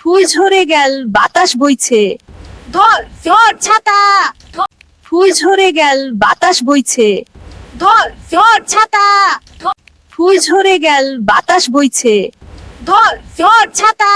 ফুল ঝরে গেল বাতাস বইছে, ধর ধর ছাতা। ফুল ঝরে গেল বাতাস বইছে, ধর ধর ছাতা। ফুল ঝরে গেল বাতাস বইছে, ধর ধর ছাতা।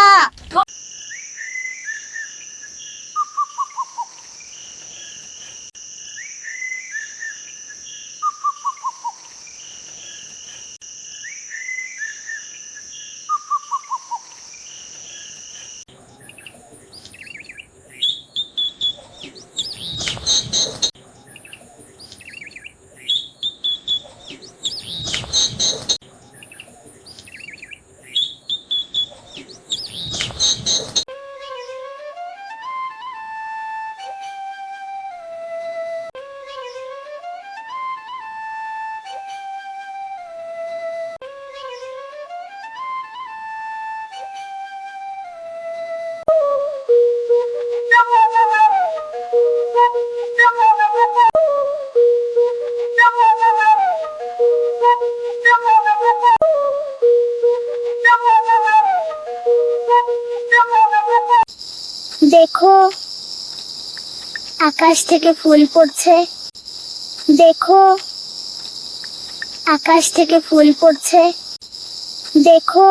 দেখো আকাশ থেকে ফুল পড়ছে, দেখো আকাশ থেকে ফুল পড়ছে, দেখো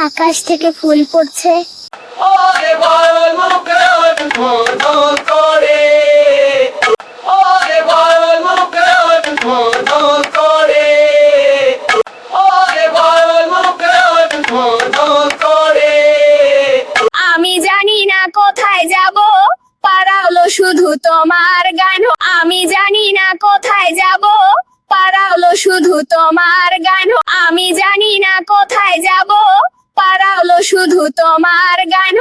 আকাশ থেকে ফুল পড়ছে। আমি জানি না কোথায় যাব, পারা হলো শুধু তোমার গান। আমি জানি না কোথায় যাব, পারা হলো শুধু তোমার গান। আমি জানি না কোথায় যাব, পারা হলো শুধু তোমার গান।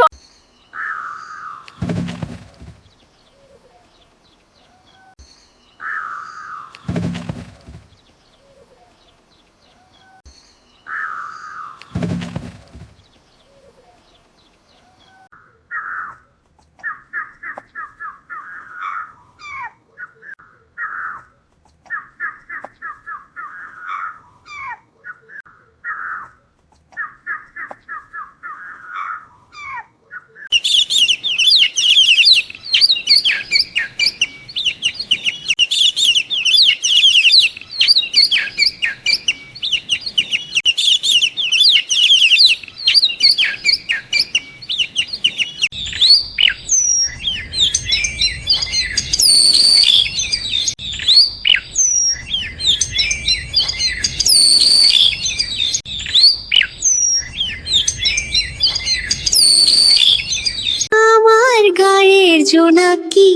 আমার গায়ের জোনাকি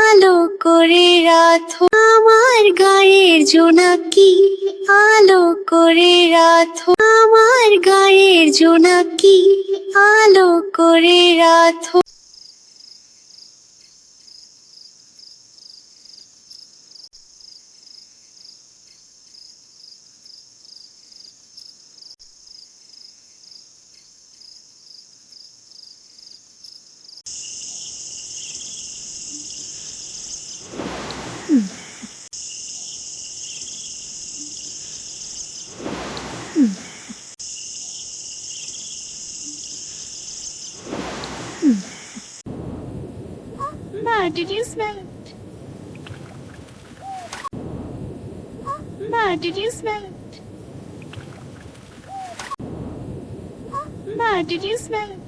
আলো করে রাখো, আমার গায়ের জোনাকি আলো করে রাখো, আমার গায়ের জোনাকি আলো করে রাখো। Ma, did you smell it? Ma, did you smell it? Ma, did you smell it?